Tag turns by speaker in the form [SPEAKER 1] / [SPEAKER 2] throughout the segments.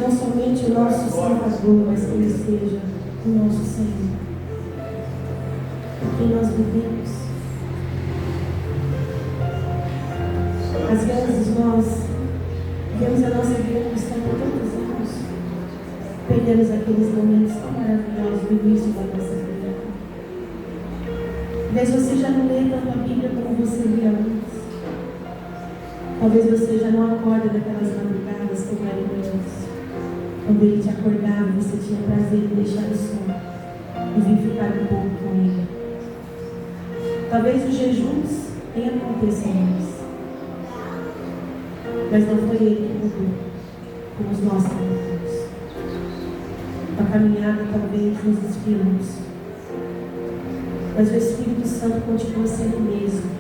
[SPEAKER 1] não somente o nosso Salvador, mas que Ele seja o nosso Senhor. Em quem nós vivemos. Às vezes nós vemos a nossa vida cristã por tantos anos, perdemos aqueles momentos tão maravilhosos do início da nossa vida. Talvez você já não lê tanto a Bíblia como você lia antes. Talvez você já não acorda daquelas madrugadas como era antes. Quando Ele te acordava, você tinha prazer em deixar o sono e vir ficar um pouco com Ele. Talvez os jejuns tenham acontecido, mas não foi Ele que mudou, como os nossos mudamos. A caminhada talvez nos desviamos, mas o Espírito Santo continua sendo o mesmo,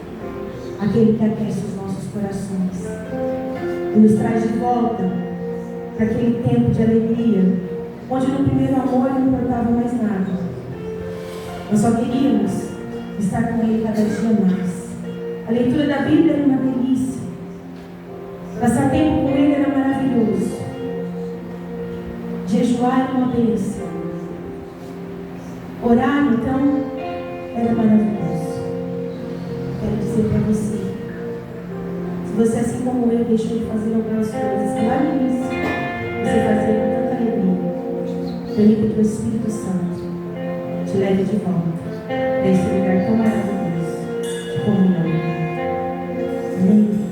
[SPEAKER 1] aquele que aquece os nossos corações e nos traz de volta para aquele tempo de alegria, onde no primeiro amor não importava mais nada. Nós só queríamos estar com Ele cada dia mais. A leitura da Bíblia era uma delícia. Passar tempo com Ele era maravilhoso. Jejuar era uma bênção. Orar, então, era maravilhoso. Quero dizer para você, se você, assim como eu, deixou de fazer algumas coisas que lá no início você fazia com tanta alegria, permita que o Espírito Santo te leve de volta a esse lugar tão maravilhoso de comunhão. Amém?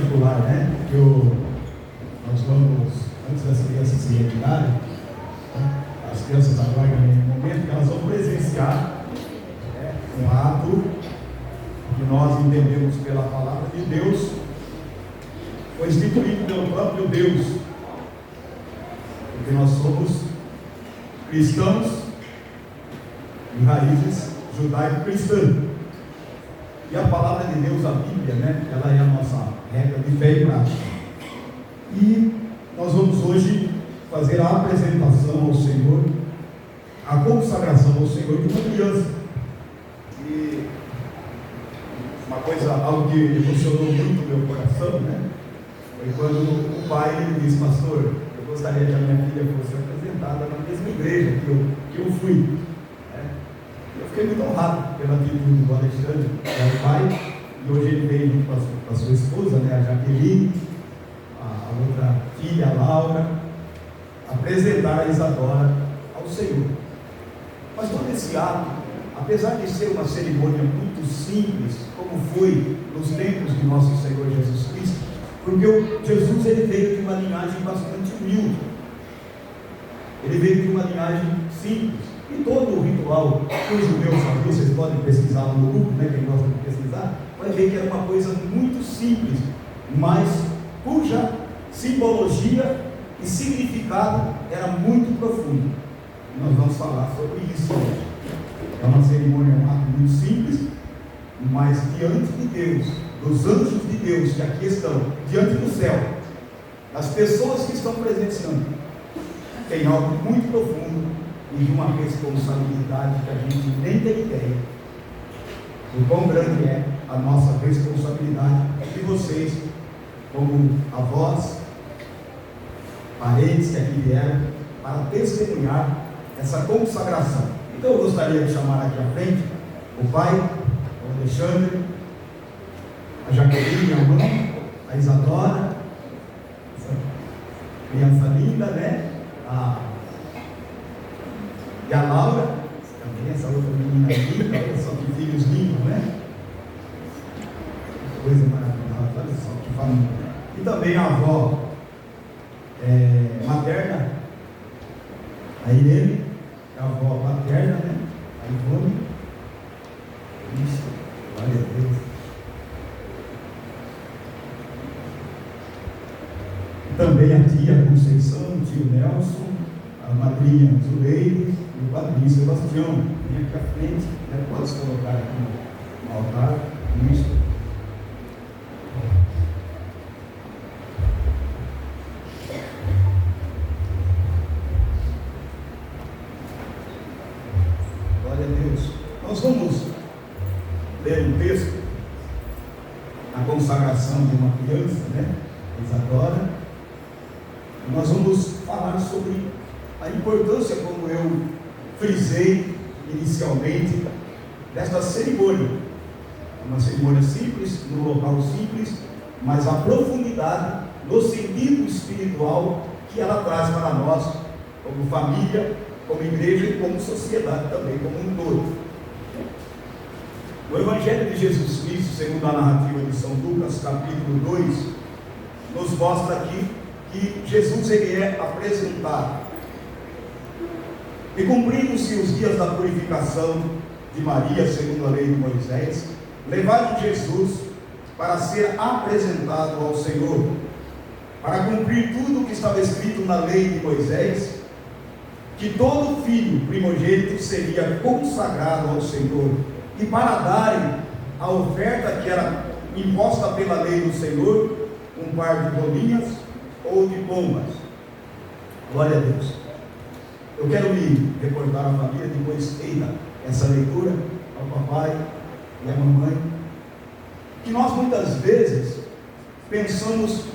[SPEAKER 2] particular, né? Nós vamos, antes das crianças se retirarem, né? As crianças agora, no momento que elas vão presenciar, né, um ato que nós entendemos pela palavra de Deus, foi instituído pelo próprio Deus, porque nós somos cristãos de raízes judaico-cristãs. E a palavra de Deus, a Bíblia, né, ela é a nossa regra de fé e prática. E nós vamos hoje fazer a apresentação ao Senhor, a consagração ao Senhor de uma criança. E uma coisa, algo que emocionou muito o meu coração, né, foi quando o pai disse: pastor, eu gostaria que a minha filha fosse apresentada na mesma igreja que eu fui. Eu fiquei muito honrado pela atitude do Alexandre, que é o pai, e hoje ele veio junto com a sua esposa, né, a Jaqueline, a outra filha, a Laura, apresentar a Isadora ao Senhor. Mas todo esse ato, apesar de ser uma cerimônia muito simples, como foi nos tempos de nosso Senhor Jesus Cristo, porque Jesus ele veio de uma linhagem bastante humilde, ele veio de uma linhagem simples. E todo o ritual que os judeus faziam, vocês podem pesquisar no Google, né, quem gosta de pesquisar, vai ver que era uma coisa muito simples, mas cuja simbologia e significado era muito profundo. E nós vamos falar sobre isso hoje. É uma cerimônia, um ato muito simples, mas diante de Deus, dos anjos de Deus que aqui estão, diante do céu, das pessoas que estão presenciando, tem algo muito profundo e de uma responsabilidade que a gente nem tem ideia do quão grande é a nossa responsabilidade de vocês, como avós, parentes que aqui vieram, para testemunhar essa consagração. Então eu gostaria de chamar aqui à frente o pai, o Alexandre, a Jaqueline, a mãe, a Isadora, essa criança linda, né? E a Laura, também essa outra menina linda, olha só que filhos lindos, né? Que coisa maravilhosa, olha só que família. E também a avó materna, a Irene, a avó paterna, né? A Ivone. Isso, glória a Deus. E também a tia Conceição, o tio Nelson, a madrinha Zuleide e o padrinho Sebastião. Vem aqui à frente, né? Pode se colocar aqui no altar. Isso. Glória a Deus. Nós vamos ler um texto, a consagração de uma criança, né? Isadora. Nós vamos falar sobre a importância, como eu frisei inicialmente, desta cerimônia. Uma cerimônia simples, num local simples, mas a profundidade no sentido espiritual que ela traz para nós, como família, como igreja e como sociedade também, como um todo. O Evangelho de Jesus Cristo, segundo a narrativa de São Lucas, capítulo 2, nos mostra aqui que Jesus ele é apresentado. E cumprindo-se os dias da purificação de Maria, segundo a lei de Moisés, levaram Jesus para ser apresentado ao Senhor, para cumprir tudo o que estava escrito na lei de Moisés, que todo filho primogênito seria consagrado ao Senhor, e para darem a oferta que era imposta pela lei do Senhor, um par de rolinhas ou de pombas. Glória a Deus. Eu quero me recordar a família, depois feita essa leitura, ao papai e à mamãe, que nós muitas vezes pensamos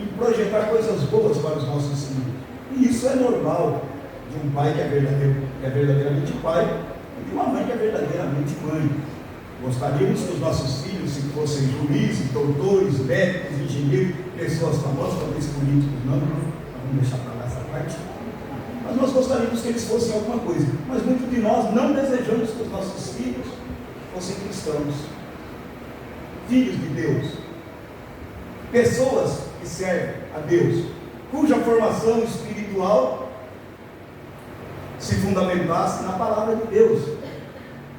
[SPEAKER 2] em projetar coisas boas para os nossos filhos, e isso é normal de um pai que é verdadeiramente pai e de uma mãe que é verdadeiramente mãe. Gostaríamos que os nossos filhos se fossem juízes, doutores, médicos, engenheiros, pessoas famosas, talvez políticos, não, vamos deixar para lá essa parte. Mas nós gostaríamos que eles fossem alguma coisa. Mas muitos de nós não desejamos que os nossos filhos fossem cristãos, filhos de Deus. pessoas que servem a Deus, cuja formação espiritual se fundamentasse na palavra de Deus,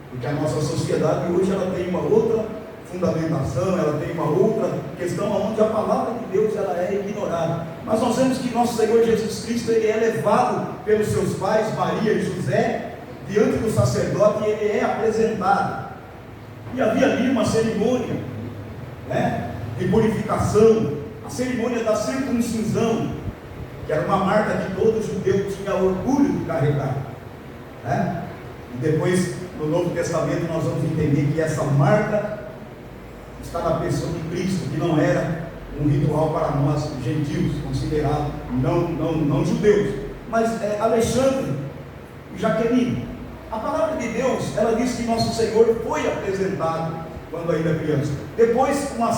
[SPEAKER 2] porque a nossa sociedade hoje ela tem uma outra fundamentação, ela tem uma outra questão onde a palavra de Deus ela é ignorada. Mas nós vemos que nosso Senhor Jesus Cristo ele é levado pelos seus pais Maria e José diante do sacerdote e ele é apresentado. E havia ali uma cerimônia, né, de purificação, a cerimônia da circuncisão, que era uma marca que todo judeu tinha orgulho de carregar, né? E depois no Novo Testamento nós vamos entender que essa marca está na pessoa de Cristo, que não era um ritual para nós gentios, considerados não judeus, mas Alexandre e Jaqueline. A palavra de Deus, ela diz que nosso Senhor foi apresentado quando ainda criança. Depois, com uma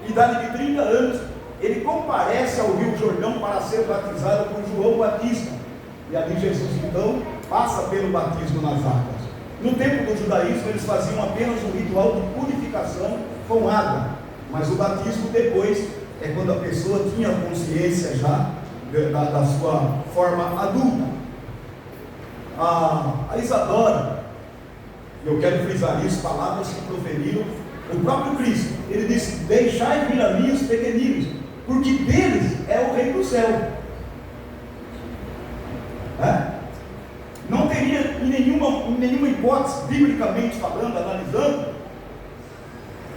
[SPEAKER 2] idade de 30 anos, ele comparece ao Rio Jordão para ser batizado por João Batista. E ali Jesus então passa pelo batismo nas águas. No tempo do judaísmo eles faziam apenas um ritual de purificação com água, mas o batismo depois é quando a pessoa tinha consciência já da sua forma adulta. A Isadora, eu quero frisar isso, palavras que proferiram o próprio Cristo. Ele disse: deixai vir a mim os pequeninos, porque deles é o reino do céu. Não teria em nenhuma hipótese, biblicamente falando, analisando,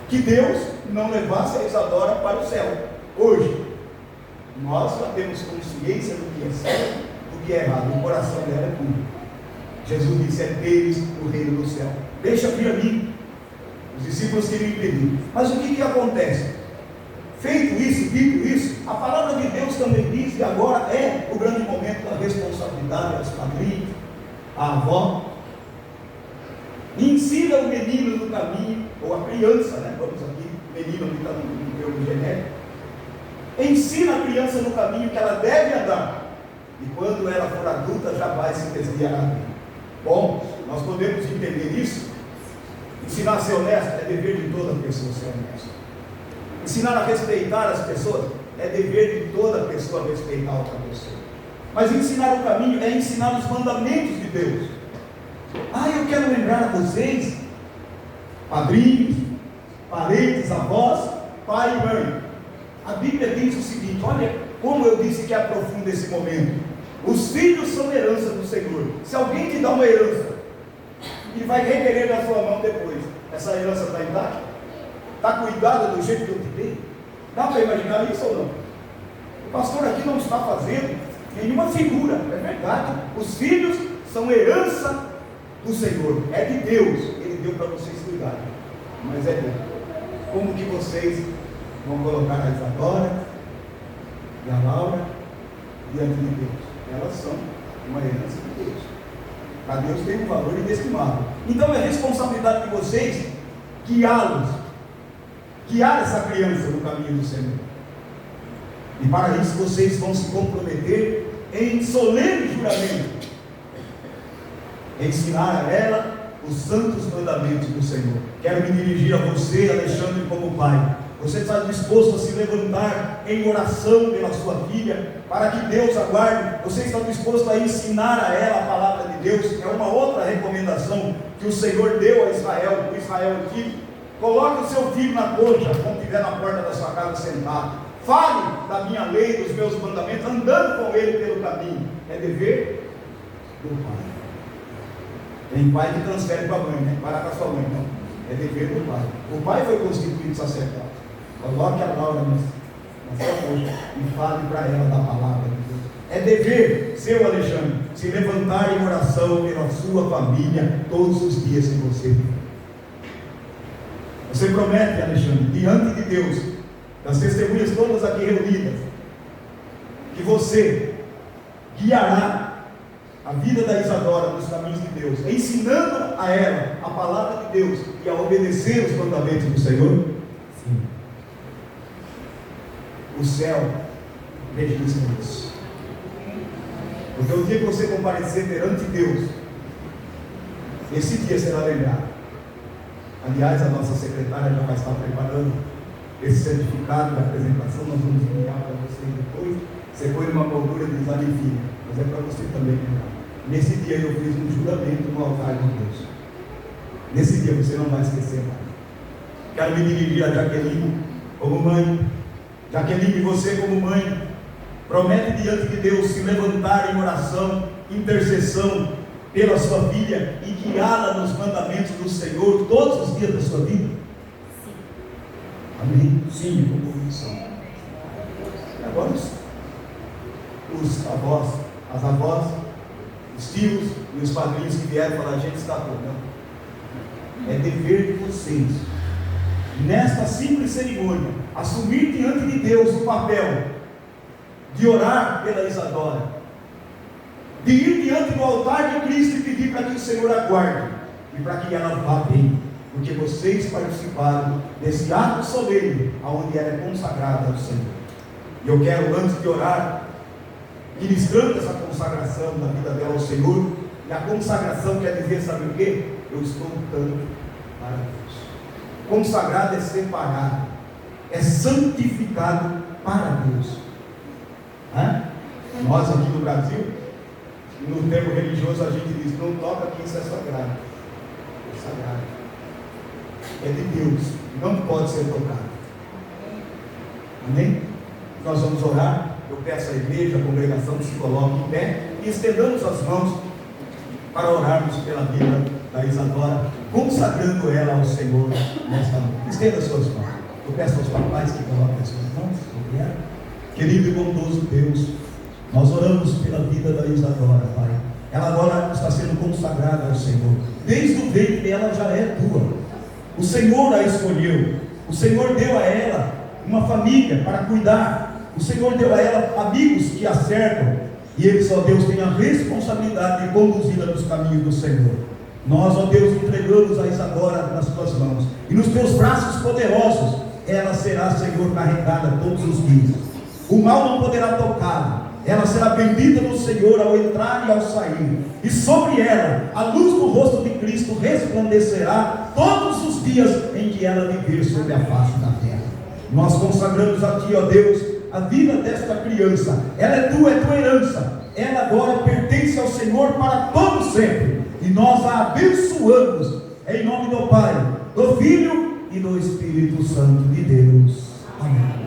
[SPEAKER 2] que Deus não levasse a Isadora para o céu. Hoje, nós já temos consciência do que é certo, do que é errado, o coração dela é puro. Jesus disse: é deles o reino do céu. Deixa vir a mim. Os discípulos queriam impedir. Mas o que acontece? Feito isso, dito isso, a palavra de Deus também diz que agora é o grande momento da responsabilidade dos padrinhos, a avó. Ensina o menino no caminho, ou a criança, né? Vamos aqui, menino que está no termo genérico. Ensina a criança no caminho que ela deve andar, e quando ela for adulta, jamais se desviará dele. Bom, nós podemos entender isso. Ensinar a ser honesto é dever de toda pessoa ser honesto. Ensinar a respeitar as pessoas é dever de toda pessoa respeitar outra pessoa. Mas ensinar o caminho é ensinar os mandamentos de Deus. Eu quero lembrar a vocês, padrinhos, parentes, avós, pai e mãe. A Bíblia diz o seguinte: olha como eu disse que é profundo esse momento. Os filhos são herança do Senhor. Se alguém te dá uma herança, ele vai requerer da sua mão depois. Essa herança está intacta? Está cuidada do jeito que eu te dei? Dá para imaginar isso ou não? O pastor aqui não está fazendo nenhuma figura, é verdade. Os filhos são herança do Senhor, é de Deus. Ele deu para vocês cuidarem, mas é bom. Como que vocês vão colocar a Isadora e a Laura diante de Deus? Elas são uma herança de Deus. Para Deus tem um valor inestimável. Então é responsabilidade de vocês guiá-los, guiar essa criança no caminho do Senhor. E para isso vocês vão se comprometer em solene juramento, ensinar a ela os santos mandamentos do Senhor. Quero me dirigir a você, Alexandre, como pai. Você está disposto a se levantar em oração pela sua filha, para que Deus aguarde? Você está disposto a ensinar a ela a palavra de Deus? É uma outra recomendação que o Senhor deu a Israel, o Israel antigo. Coloque o seu filho na coxa, quando estiver na porta da sua casa sentado. Fale da minha lei, dos meus mandamentos, andando com ele pelo caminho. É dever do pai. Tem pai que transfere para a mãe, né? Para com a sua mãe, não. É dever do pai. O pai foi constituído sacerdote. Coloque a Laura na sua coxa e fale para ela da palavra de Deus. É dever seu, Alexandre, se levantar em oração pela sua família todos os dias que você vive. Você promete, Alexandre, diante de Deus, das testemunhas todas aqui reunidas, que você guiará a vida da Isadora nos caminhos de Deus, ensinando a ela a palavra de Deus e a obedecer os mandamentos do Senhor? Sim. O céu registra isso. Porque o dia que você comparecer perante Deus, esse dia será lembrado. Aliás, a nossa secretária já vai estar preparando esse certificado de apresentação, nós vamos enviar para vocês depois. Você põe numa moldura e diz: alivia, mas é para você também lembrar. Nesse dia eu fiz um juramento no altar de Deus. Nesse dia você não vai esquecer mais. Quero me dirigir a Jaqueline como mãe. Jaqueline, você como mãe, promete diante de Deus se levantar em oração, intercessão pela sua filha e guiá-la nos mandamentos do Senhor todos os dias da sua vida? Sim. Amém? Sim, com convicção. Agora os avós, as avós, os tios e os padrinhos que vieram falar: a gente está acordando. É dever de vocês, nesta simples cerimônia, assumir diante de Deus o papel de orar pela Isadora, de ir diante do altar de Cristo e pedir para que o Senhor aguarde e para que ela vá bem, porque vocês participaram desse ato solene onde ela é consagrada ao Senhor. E eu quero, antes de orar, ministrando essa consagração na vida dela ao Senhor. E a consagração quer dizer, sabe o quê? Eu estou lutando para Deus. Consagrado é separado, é santificado para Deus. Nós aqui no Brasil, no termo religioso, a gente diz: não toca aqui, isso é sagrado. É sagrado, é de Deus, não pode ser tocado. Amém? Nós vamos orar. Eu peço à igreja, à congregação, que se coloque em pé e estendamos as mãos para orarmos pela vida da Isadora, consagrando ela ao Senhor nesta noite. Estenda as suas mãos. Eu peço aos papais que coloquem as suas mãos. Querido e bondoso Deus, nós oramos pela vida da Isadora, Pai. Ela agora está sendo consagrada ao Senhor. Desde o ventre ela já é tua. O Senhor a escolheu. O Senhor deu a ela uma família para cuidar. O Senhor deu a ela amigos que a cercam, e eles, ó Deus, têm a responsabilidade de conduzi-la nos caminhos do Senhor. Nós, ó Deus, entregamos a Isadora nas tuas mãos, e nos teus braços poderosos ela será, Senhor, carregada todos os dias. O mal não poderá tocá-la. Ela será bendita no Senhor ao entrar e ao sair, e sobre ela a luz do rosto de Cristo resplandecerá todos os dias em que ela viver sobre a face da terra. Nós consagramos a Ti, ó Deus, a vida desta criança. Ela é tua herança. Ela agora pertence ao Senhor para todo sempre, e nós a abençoamos em nome do Pai, do Filho e do Espírito Santo de Deus. Amém.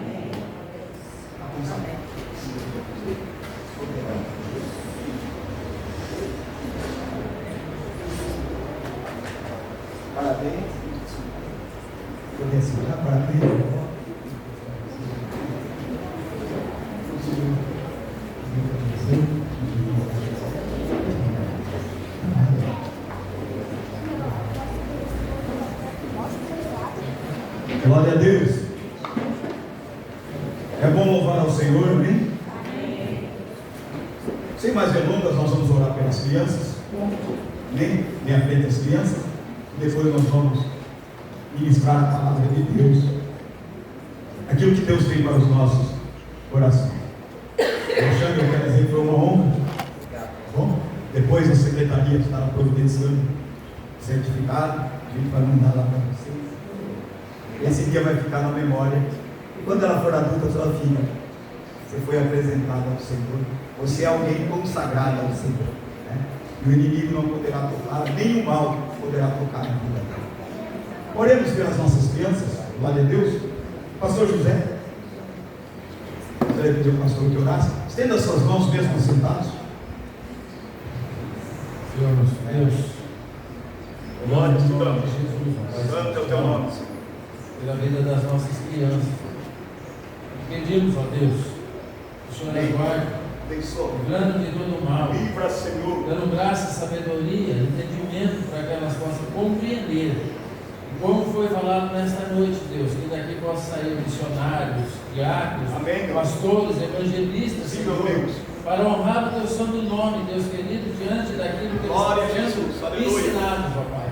[SPEAKER 2] Parabéns. Parabéns. Glória a Deus. É bom louvar ao Senhor, amém? Sem mais delongas, nós vamos orar pelas crianças. Vem à frente as crianças. Depois nós vamos ministrar a palavra de Deus, aquilo que Deus tem para os nossos corações. Alexandre, eu quero dizer que foi uma honra. Bom, depois a secretaria estará providenciando certificado, a gente vai mandar lá para vocês. Esse dia vai ficar na memória. E quando ela for adulta, sua filha, você foi apresentada ao Senhor. Você é alguém consagrado ao Senhor, né? E o inimigo não poderá tocar, nem o mal poderá tocar na vida dela. Oremos pelas nossas crianças. Glória a Deus. Pastor José, gostaria de pedir ao pastor que orasse. Estenda as suas mãos mesmo sentados.
[SPEAKER 3] Senhor nosso Deus,
[SPEAKER 2] glória a
[SPEAKER 3] nome
[SPEAKER 2] Deus.
[SPEAKER 3] de Jesus,
[SPEAKER 2] Santo é o teu nome, Senhor.
[SPEAKER 3] Pela vida das nossas crianças, pedimos, ó Deus, que o Senhor aguarde, livrando de todo o mal,
[SPEAKER 2] livra, Senhor,
[SPEAKER 3] dando graça, sabedoria, entendimento para que elas possam compreender. E como foi falado nesta noite, Deus, que daqui possam sair missionários, diáconos,
[SPEAKER 2] amém,
[SPEAKER 3] pastores, evangelistas,
[SPEAKER 2] sim,
[SPEAKER 3] Senhor,
[SPEAKER 2] Deus,
[SPEAKER 3] para honrar o teu santo nome, Deus querido, diante daquilo que
[SPEAKER 2] glória
[SPEAKER 3] eles estão sendo ensinados, ó Pai.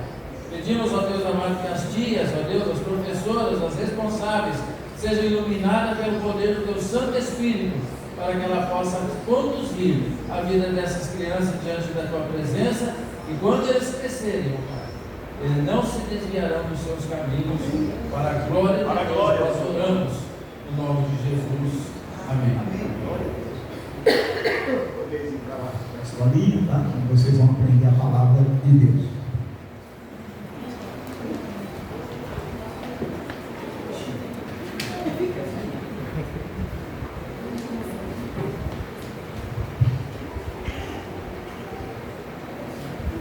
[SPEAKER 3] Pedimos, ó Deus amado, que as tias, ó Deus, as professoras, as responsáveis, sejam iluminadas pelo poder do teu Santo Espírito, para que ela possa conduzir a vida dessas crianças diante da tua presença, e quando eles crescerem, ó Pai, eles não se desviarão dos seus caminhos, para a glória de Deus. Nós oramos no nome de Jesus. Amém.
[SPEAKER 2] Tá? Vocês vão aprender a palavra de Deus.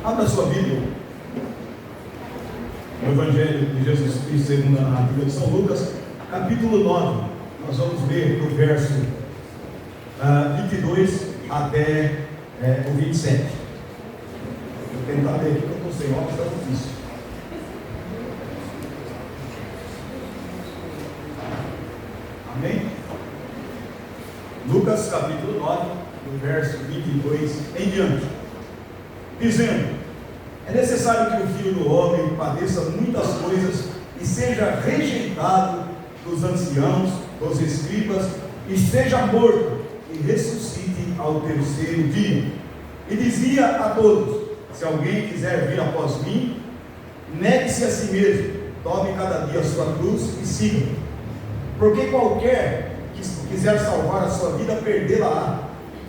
[SPEAKER 2] Abra sua Bíblia no Evangelho de Jesus Cristo segundo a narrativa de São Lucas, capítulo 9. Nós vamos ler do verso 22 até o 27. Vou tentar ler aqui, porque eu estou sem óculos, está difícil. Amém? Lucas capítulo 9, do verso 22 em diante, dizendo: é necessário que o Filho do Homem padeça muitas coisas e seja rejeitado dos anciãos, dos escribas, e seja morto e ressuscite ao terceiro dia. E dizia a todos: se alguém quiser vir após mim, negue-se a si mesmo, tome cada dia a sua cruz e siga. Porque qualquer que quiser salvar a sua vida, perdê-la-á.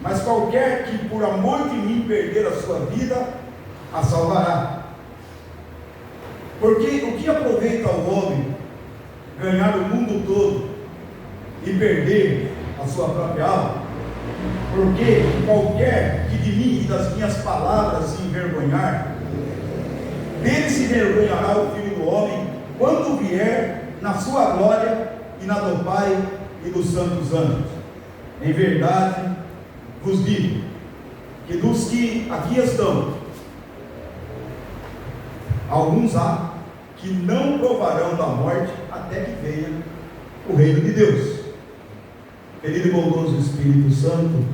[SPEAKER 2] Mas qualquer que por amor de mim perder a sua vida, a salvará. Porque o que aproveita ao homem ganhar o mundo todo e perder a sua própria alma? Porque qualquer que de mim e das minhas palavras se envergonhar, dele se envergonhará o Filho do Homem, quando vier na sua glória e na do Pai e dos santos anjos. Em verdade vos digo que dos que aqui estão, alguns há que não provarão da morte até que venha o reino de Deus. Querido e bondoso Espírito Santo,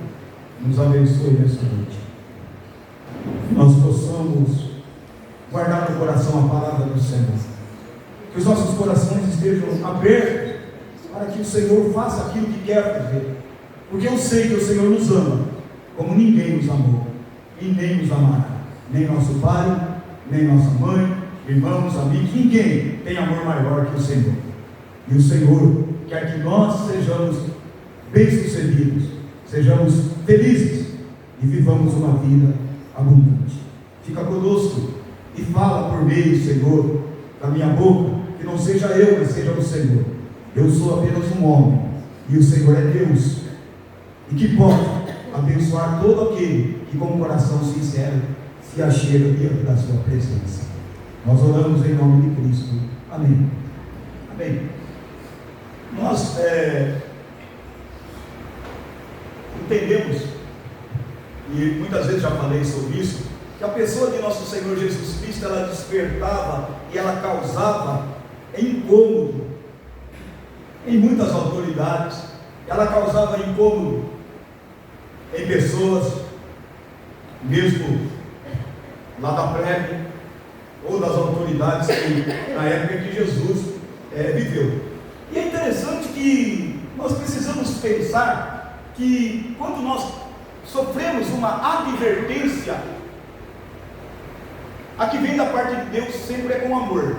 [SPEAKER 2] nos abençoe nessa noite. Nós possamos guardar no coração a palavra do Senhor. Que os nossos corações estejam abertos para que o Senhor faça aquilo que quer fazer. Porque eu sei que o Senhor nos ama como ninguém nos amou e nem nos amará. Nem nosso pai, nem nossa mãe, irmãos, amigos, ninguém tem amor maior que o Senhor. E o Senhor quer que nós sejamos bem-sucedidos, sejamos felizes e vivamos uma vida abundante. Fica conosco e fala por meio, Senhor, da minha boca, que não seja eu, mas seja o Senhor. Eu sou apenas um homem e o Senhor é Deus, e que pode abençoar todo aquele que com um coração sincero se achega diante da sua presença. Nós oramos em nome de Cristo. Amém. Amém. Nós entendemos, e muitas vezes já falei sobre isso, que a pessoa de nosso Senhor Jesus Cristo, ela despertava e ela causava incômodo em muitas autoridades, ela causava incômodo em pessoas, mesmo lá da plebe, ou das autoridades que, na época que Jesus viveu. E é interessante que nós precisamos pensar que quando nós sofremos uma advertência, a que vem da parte de Deus sempre é com amor.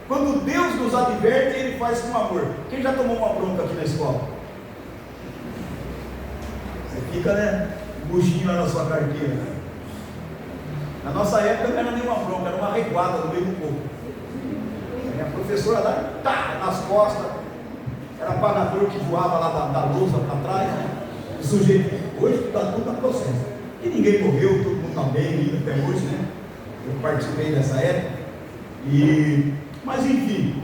[SPEAKER 2] Quando Deus nos adverte, Ele faz com amor. Quem já tomou uma bronca aqui na escola? Você fica, um buchinho lá na sua carteira. Na nossa época não era nenhuma bronca, era uma reguada no meio do povo. A professora lá, nas costas, era apagador que voava lá da lousa para trás, o sujeito. Hoje tudo está processo. E ninguém morreu, todo mundo está bem ainda até hoje, né? Eu participei dessa época. Mas enfim,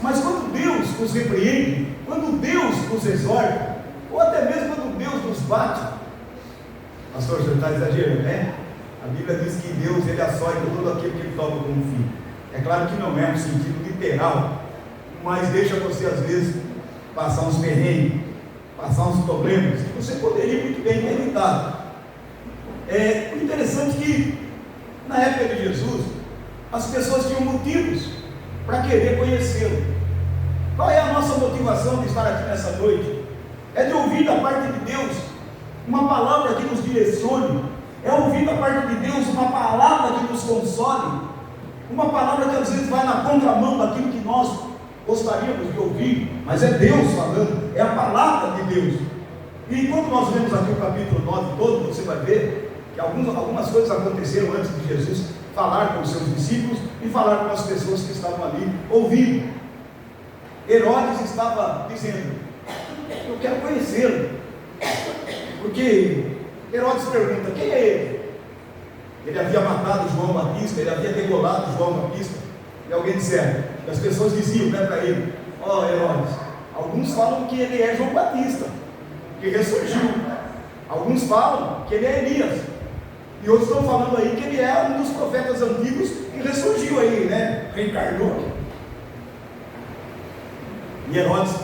[SPEAKER 2] mas quando Deus nos repreende, quando Deus nos exorta, ou até mesmo quando Deus nos bate, pastor, você está exagerando, né? A Bíblia diz que Deus, Ele açoita todo aquele que Ele toma como filho. É claro que não é um sentido literal, mas deixa você às vezes passar uns perrengues, passar uns problemas, que você poderia muito bem ter evitado. É interessante que na época de Jesus, as pessoas tinham motivos para querer conhecê-lo. Qual é a nossa motivação de estar aqui nessa noite? É de ouvir da parte de Deus uma palavra que nos direcione, é ouvir da parte de Deus uma palavra que nos console, Uma palavra que às vezes vai na contramão daquilo que nós gostaríamos de ouvir, mas é Deus falando, é a palavra de Deus. E quando nós vemos aqui o capítulo 9 todo, você vai ver que algumas coisas aconteceram antes de Jesus falar com os seus discípulos e falar com as pessoas que estavam ali ouvindo. Herodes estava dizendo: eu quero conhecê-lo, porque Herodes pergunta: quem é ele? Ele havia matado João Batista, ele havia degolado João Batista. E alguém disser, e as pessoas diziam, né, para ele: ó, Herodes, alguns falam que ele é João Batista, que ressurgiu. Alguns falam que ele é Elias, e outros estão falando aí que ele é um dos profetas antigos que ressurgiu aí, né, reencarnou. E Herodes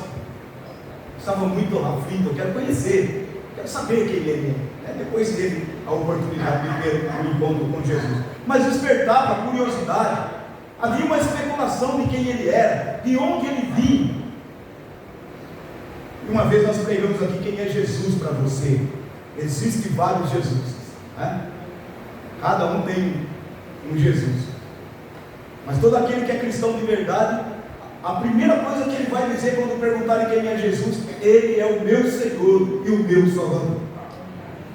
[SPEAKER 2] estava muito aflito: eu quero conhecer, quero saber quem ele é. Depois teve a oportunidade de ter um encontro com Jesus, mas despertava a curiosidade. Havia uma especulação de quem ele era, de onde ele vinha. E uma vez nós pregamos aqui quem é Jesus para você. Existem vários Jesus, né? Cada um tem um Jesus, mas todo aquele que é cristão de verdade, a primeira coisa que ele vai dizer quando perguntarem quem é Jesus: ele é o meu Senhor e o meu Salvador.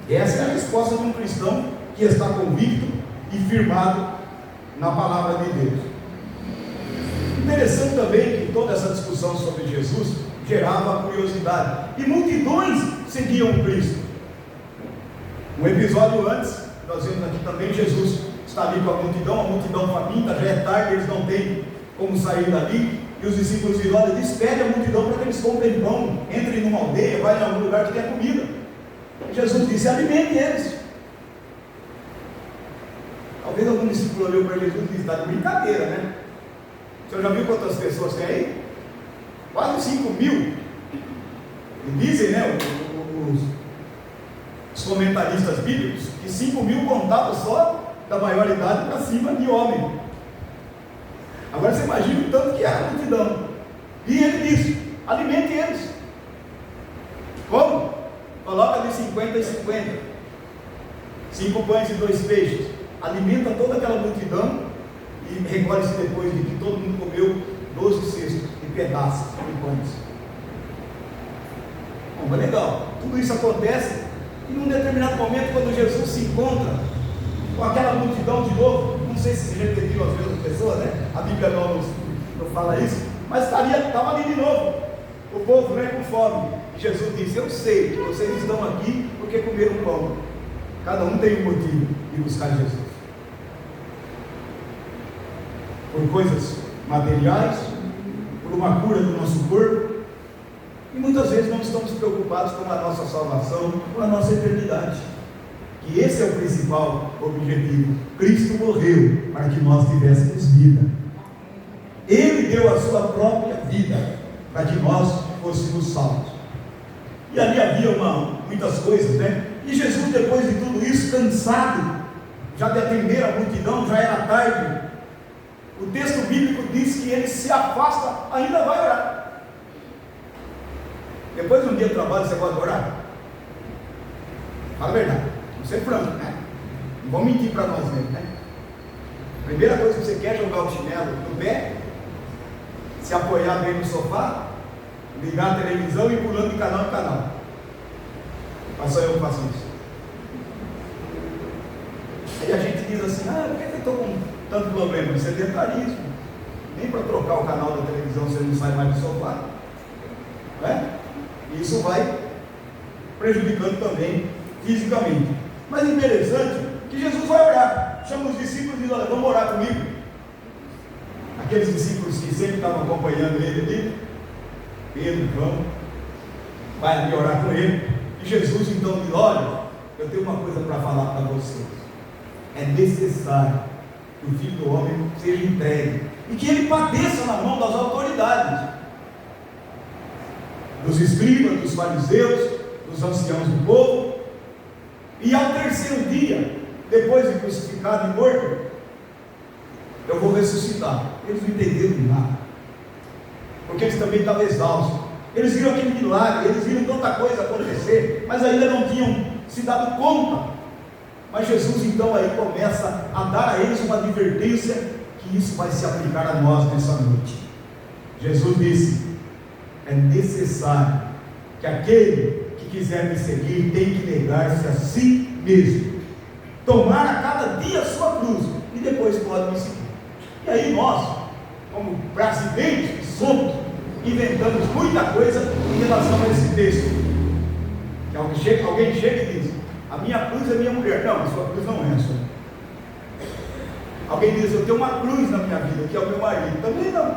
[SPEAKER 2] Essa é a resposta de um cristão que está convicto e firmado na palavra de Deus. Interessante também que toda essa discussão sobre Jesus gerava curiosidade, e multidões seguiam Cristo. Um episódio antes, nós vemos aqui também, Jesus está ali com a multidão faminta, já é tarde, eles não têm como sair dali, e os discípulos dizem: olha, despede a multidão para que eles comprem pão, entrem numa aldeia, vai em algum lugar que tenha comida. E Jesus disse: alimente eles. Talvez algum discípulo olhou para Jesus e disse: está de brincadeira, né? O senhor já viu quantas pessoas tem aí? Quase 5.000. E dizem, né, os comentaristas bíblicos, que 5.000 contavam só da maioridade para cima de homem. Agora você imagina o tanto que era a multidão. E ele disse: alimente eles. Como? Coloca de 50 em 50. 5 pães e 2 peixes. Alimenta toda aquela multidão. E recolhe-se depois de que todo mundo comeu 12 cestos de pedaços de pães. Bom, mas legal. Tudo isso acontece. E num determinado momento, quando Jesus se encontra com aquela multidão de novo, não sei se você já viu as mesmas pessoas, né? A Bíblia não fala isso, mas estava ali de novo, o povo, né, com fome. E Jesus disse: eu sei que vocês estão aqui porque comeram pão. Cada um tem um motivo de buscar Jesus. Por coisas materiais, por uma cura do nosso corpo, e muitas vezes não estamos preocupados com a nossa salvação, com a nossa eternidade. E esse é o principal objetivo. Cristo morreu para que nós tivéssemos vida. Ele deu a sua própria vida para que nós fôssemos salvos. E ali havia muitas coisas, né? E Jesus, depois de tudo isso, cansado já de atender a multidão, já era tarde. O texto bíblico diz que ele se afasta, ainda vai orar. Depois de um dia de trabalho, você pode orar? Fala a verdade, vamos ser franco, né? Não vamos mentir para nós mesmos, né? Primeira coisa que você quer é jogar o chinelo no pé, se apoiar bem no sofá, ligar a televisão e ir pulando de canal em canal. Mas só eu que faço isso. Aí a gente diz assim: por que eu estou com tanto problema? Sedentarismo. Nem para trocar o canal da televisão você não sai mais do sofá, né? Isso vai prejudicando também fisicamente. Mas interessante que Jesus vai orar, chama os discípulos e diz: olha, vamos orar comigo. Aqueles discípulos que sempre estavam acompanhando ele ali, Pedro, João, vai ali orar com ele. E Jesus então diz: olha, eu tenho uma coisa para falar para vocês. É necessário que o Filho do Homem seja entregue e que ele padeça na mão das autoridades, dos escribas, dos fariseus, dos anciãos do povo, e ao terceiro dia, depois de crucificado e morto, eu vou ressuscitar. Eles não entenderam nada, porque eles também estavam exaustos. Eles viram aquele milagre, eles viram tanta coisa acontecer, mas ainda não tinham se dado conta. Mas Jesus então aí começa a dar a eles uma advertência que isso vai se aplicar a nós nessa noite. Jesus disse: é necessário que aquele que quiser me seguir tem que negar-se a si mesmo, tomar a cada dia a sua cruz, e depois pode me seguir. E aí nós, como brasileiros que somos, inventamos muita coisa em relação a esse texto. Que alguém chega e diz: a minha cruz é minha mulher. Não, a sua cruz não é a sua. Alguém diz: eu tenho uma cruz na minha vida, que é o meu marido. Também não.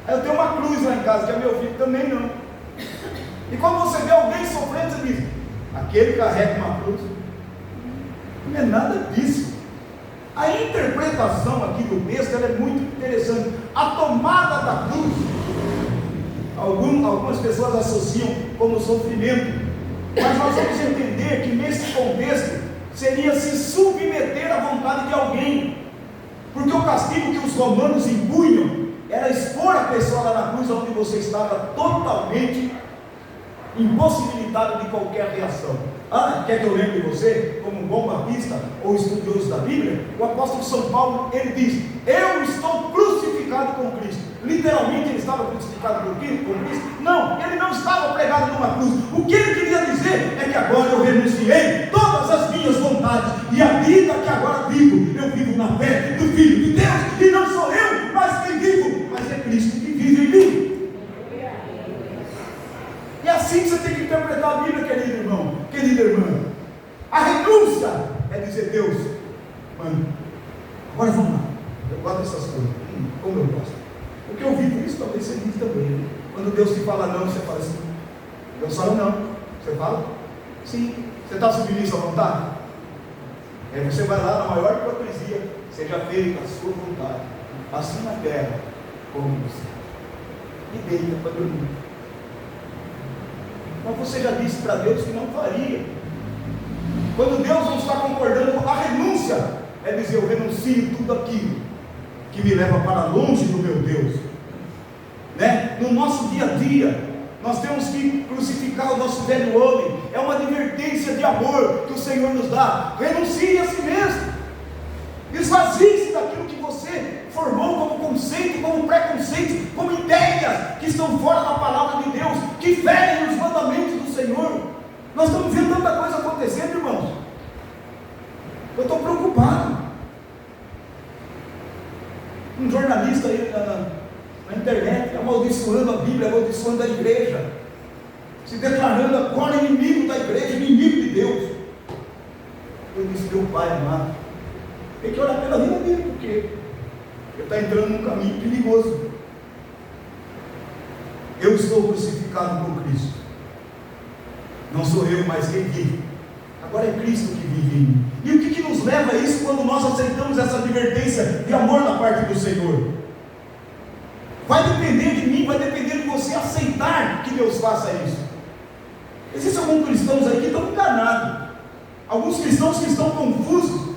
[SPEAKER 2] Eu tenho uma cruz lá em casa, que é meu filho. Também não. E quando você vê alguém sofrendo, você diz: aquele carrega uma cruz. Não é nada disso. A interpretação aqui do texto ela é muito interessante. A tomada da cruz, algumas pessoas associam como sofrimento, mas nós vamos entender que nesse contexto seria se submeter à vontade de alguém, porque o castigo que os romanos impunham era expor a pessoa lá na cruz, onde você estava totalmente impossibilitado de qualquer reação. Quer que eu lembre você, como um bom batista ou estudioso da Bíblia? O apóstolo São Paulo, ele diz: eu estou crucificado com Cristo. Literalmente ele estava crucificado com Cristo? Não, ele não estava pregado numa cruz. O que ele queria dizer é que agora eu renunciei todas as minhas vontades, e a vida que agora vivo, eu vivo na fé do Filho de Deus, e não sou eu mais quem vivo, mas é Cristo que vive em mim. E é assim que você tem que interpretar a Bíblia, querido irmão, querida irmã. A renúncia é dizer: Deus, mano, agora vamos lá. Eu gosto dessas coisas, como eu gosto. Porque eu vivo isso, talvez você vive também. Quando Deus te fala não, você fala assim. Deus fala não, você fala sim. Você está submisso à vontade? Aí você vai lá na maior hipocrisia: seja feita a sua vontade, assim na terra como no céu. E deita para dormir. Mas você já disse para Deus que não faria. Quando Deus não está concordando, a renúncia é dizer: eu renuncio tudo aquilo que me leva para longe do meu Deus, né? No nosso dia a dia, nós temos que crucificar o nosso velho homem. É uma advertência de amor que o Senhor nos dá. Renuncie a si mesmo, esvazie-se daquilo que você formou como conceito, como preconceito, como ideias que estão fora da palavra de Deus, que ferem os mandamentos do Senhor. Nós estamos vendo tanta coisa acontecendo, irmãos. Eu estou preocupado. Um jornalista aí na internet amaldiçoando a Bíblia, amaldiçoando a igreja, se declarando agora inimigo da igreja, inimigo de Deus. Eu disse: meu Pai amado, tem que orar pela vida dele, porque ele está entrando num caminho perigoso. Eu estou crucificado com Cristo. Não sou eu mais quem vive, agora é Cristo que vive em mim. E o que nos leva a isso quando nós aceitamos essa advertência de amor da parte do Senhor? Vai depender de mim, vai depender de você aceitar que Deus faça isso. Existem alguns cristãos aí que estão enganados, alguns cristãos que estão confusos.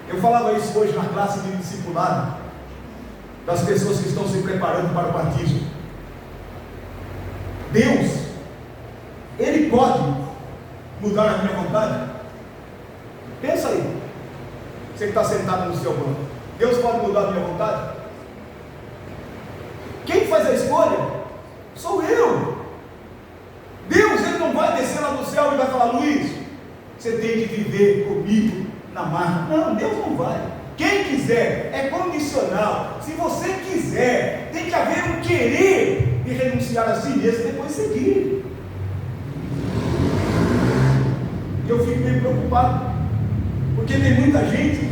[SPEAKER 2] Eu falava isso hoje na classe de discipulado, das pessoas que estão se preparando para o batismo. Deus, Ele pode mudar a minha vontade? Pensa aí, você que está sentado no seu banco, Deus pode mudar a minha vontade? Quem faz a escolha? Sou eu. Deus, Ele não vai descer lá do céu e vai falar: Luiz, você tem que viver comigo na marca. Não, Deus não vai. Quem quiser, é condicional. Se você quiser, tem que haver um querer de renunciar a si mesmo e depois seguir. Eu fico meio preocupado, porque tem muita gente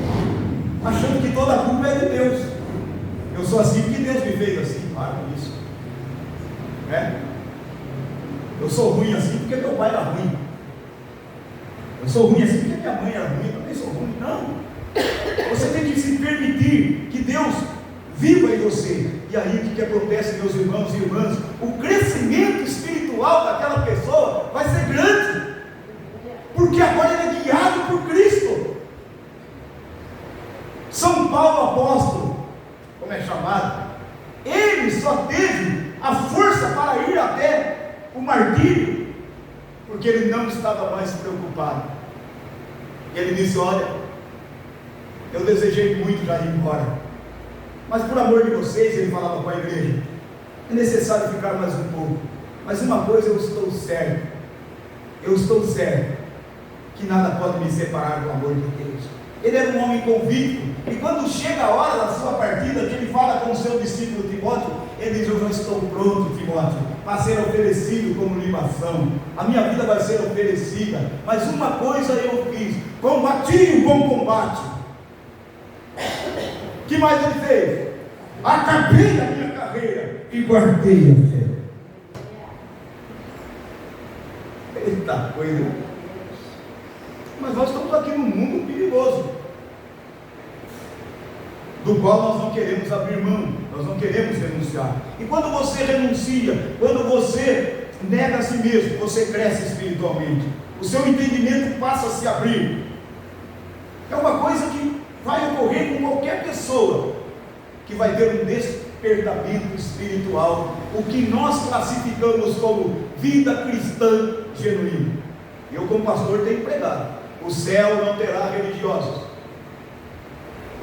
[SPEAKER 2] achando que toda a culpa é de Deus. Eu sou assim porque Deus me fez assim. Para com isso, né? Eu sou ruim assim porque meu pai era ruim. Eu sou ruim assim porque minha mãe era ruim. Eu também sou ruim. Não. Você tem que se permitir que Deus viva em você. E aí o que acontece, meus irmãos e irmãs? O crescimento espiritual daquela pessoa vai ser grande, porque agora ele é guiado por Cristo. São Paulo apóstolo, como é chamado, ele só teve a força para ir até o martírio, porque ele não estava mais preocupado. Ele disse: olha, eu desejei muito já ir embora, Mas por amor de vocês, ele falava com a igreja, é necessário ficar mais um pouco. Mas uma coisa eu estou certo, que nada pode me separar do amor de Deus. Ele era um homem convicto, e quando chega a hora da sua partida, que ele fala com o seu discípulo Timóteo, ele diz: eu já estou pronto, Timóteo, para ser oferecido como libação, a minha vida vai ser oferecida, mas uma coisa eu fiz, combati o bom combate. Que mais ele fez? Acabei a minha carreira e guardei a fé. Eita coisa. Mas nós estamos aqui num mundo perigoso, do qual nós não queremos abrir mão, nós não queremos renunciar. E quando você renuncia, quando você nega a si mesmo, você cresce espiritualmente, o seu entendimento passa a se abrir. É uma coisa que vai ocorrer com qualquer pessoa que vai ter um despertamento espiritual, o que nós classificamos como vida cristã genuína. Eu, como pastor, tenho pregado: o céu não terá religiosos,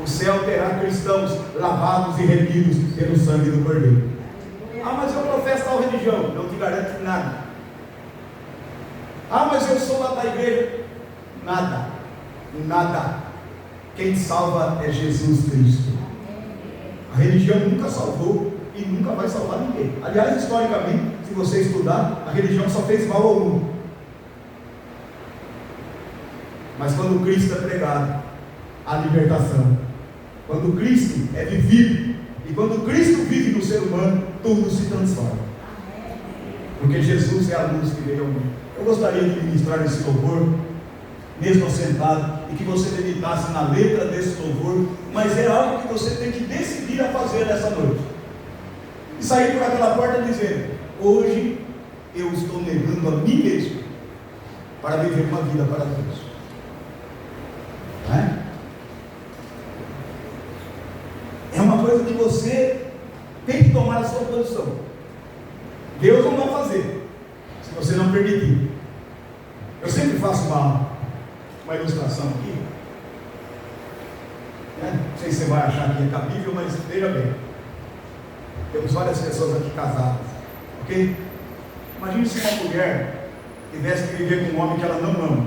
[SPEAKER 2] o céu terá cristãos lavados e remidos pelo sangue do Cordeiro. Ah, mas eu professo tal religião, não te garanto nada. Ah, mas eu sou lá da igreja. Nada. Quem salva é Jesus Cristo. A religião nunca salvou e nunca vai salvar ninguém. Aliás, historicamente, se você estudar, a religião só fez mal ao mundo. Mas quando Cristo é pregado, a libertação, quando Cristo é vivido, e quando Cristo vive no ser humano, tudo se transforma, porque Jesus é a luz que veio ao mundo. Eu gostaria de ministrar esse louvor, mesmo sentado, e que você meditasse na letra desse louvor, mas é algo que você tem que decidir a fazer nessa noite, e sair por aquela porta dizendo: hoje eu estou negando a mim mesmo, para viver uma vida para Deus. É uma coisa que você tem que tomar a sua posição. Deus não vai fazer se você não permitir. Eu sempre faço uma ilustração aqui, não sei se você vai achar que é cabível, mas veja bem, temos várias pessoas aqui casadas, ok? Imagine se uma mulher tivesse que viver com um homem que ela não ama,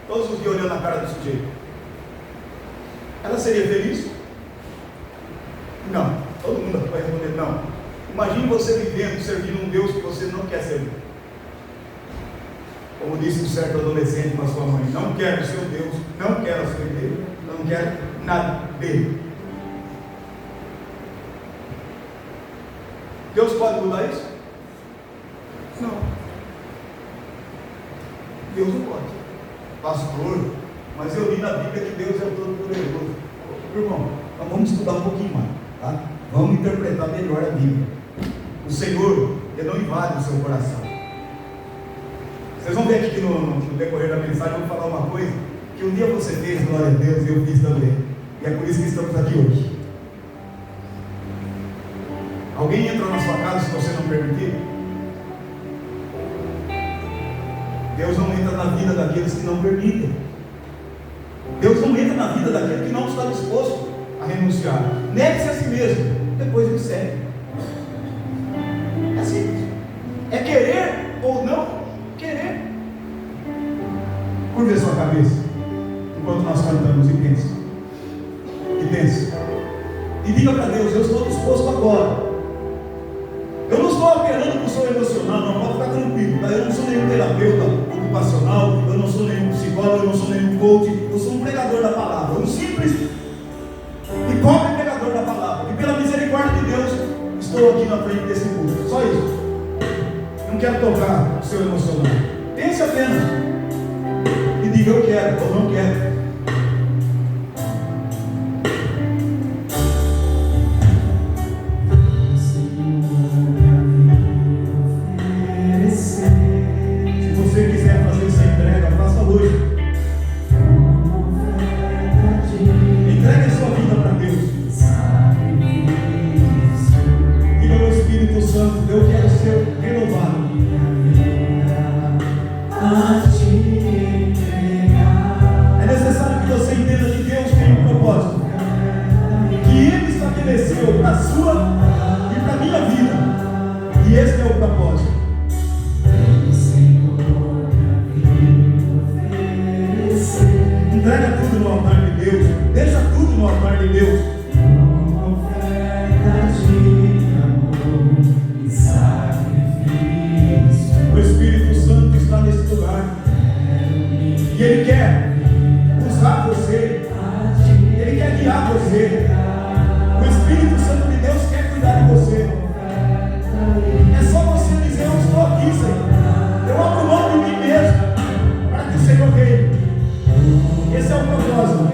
[SPEAKER 2] todos os dias olhando na cara do sujeito. Ela seria feliz? Não. Todo mundo vai responder não. Imagine você vivendo, servindo um Deus que você não quer servir. Como disse um certo adolescente para sua mãe: não quero o seu Deus, não quero a sua igreja, não quero nada dele. Deus pode mudar isso? Não. Deus não pode. Pastor, mas eu li na Bíblia que Deus é o Todo-Poderoso. Irmão, então vamos estudar um pouquinho mais, tá? Vamos interpretar melhor a Bíblia. O Senhor, Ele não invade o seu coração. Vocês vão ver aqui que no decorrer da mensagem eu vou falar uma coisa que um dia você fez, glória a Deus, e eu fiz também. E é por isso que estamos aqui hoje. Alguém entra na sua casa se você não permitir? Deus não entra na vida daqueles que não permitem. Deus não entra na vida daquele que não está disposto a renunciar. Negue-se a si mesmo, depois ele segue. É simples. É querer ou não querer. Curva a sua cabeça enquanto nós cantamos e pense. E pense. E diga para Deus: eu estou disposto agora. Eu não estou apelando para o seu emocional, não, pode ficar tranquilo, tá? Eu não sou nenhum terapeuta ocupacional, eu não sou nenhum psicólogo, eu não sou nenhum coach, eu sou um pregador da palavra, um simples e pobre pregador da palavra, e pela misericórdia de Deus, estou aqui na frente desse público, só isso. Não quero tocar o seu emocional, pense apenas, e diga: eu quero ou não quero. É Entrega tudo no altar de Deus. Deixa tudo no altar de Deus. O Espírito Santo está nesse lugar. E Ele quer usar você. Ele quer guiar você. O Espírito Santo de Deus quer cuidar de você. É só você dizer: eu estou aqui, Senhor. Eu abro mão de mim mesmo para que o Senhor venha. Esse é o propósito.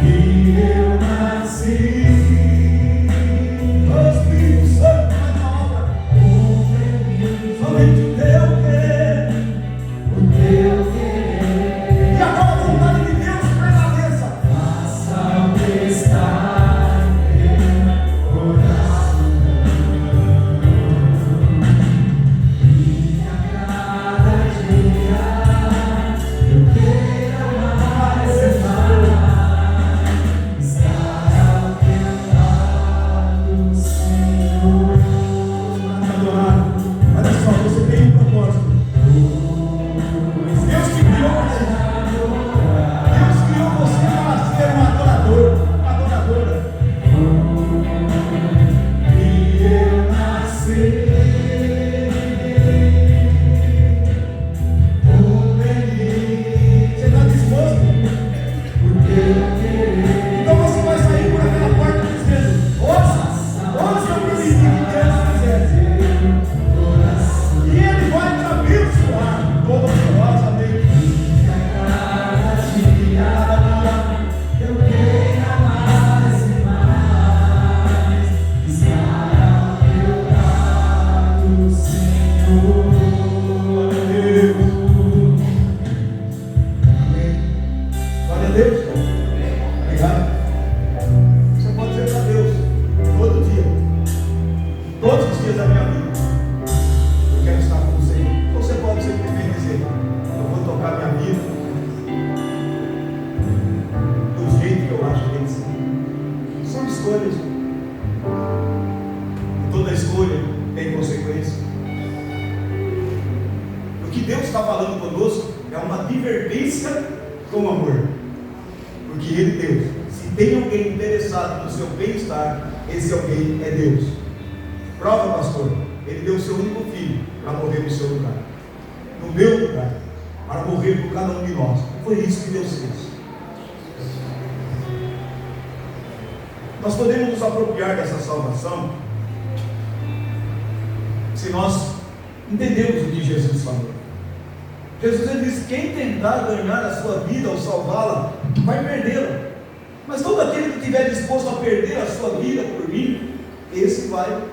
[SPEAKER 2] E eu nasci. O Espírito Santo faz a obra. Somente o teu querer. O teu querer. E agora a vontade de Deus prevaleça. Faça o que está em teu coração. E a cada dia eu quero mais e mais estar ao teu lado, Senhor. Adorado. Olha só, você tem um propósito. Deus te criou. Deus criou você para ser um adorador, uma adoradora. E eu nasci feliz. Você está disposto? Porque eu queria. Então você vai sair por aquela porta dizendo: ouça o que Deus fizesse. E Ele vai te abençoar poderosamente. Cada dia eu quero mais e mais estar ao teu lado, Senhor. Glória a Deus. Amém. Glória a Deus. Obrigado. Você pode dizer para Deus todo dia, todos os dias da minha vida: eu quero estar com você. Ou você pode simplesmente dizer: eu vou tocar minha vida do jeito que eu acho que tem que ser. São escolhas. E toda escolha tem consequência. O que Deus está falando conosco é uma advertência com amor. Porque Ele, Deus, se tem alguém interessado no seu bem-estar, esse alguém é Deus. Prova, pastor: Ele deu o seu único filho para morrer no seu lugar, no meu lugar, para morrer por cada um de nós. Foi isso que Deus fez. Nós podemos nos apropriar dessa salvação se nós entendemos o que Jesus falou. Jesus, ele disse: quem tentar ganhar a sua vida ou salvá-la, vai perdê-la. Mas todo aquele que estiver disposto a perder a sua vida por mim, esse vai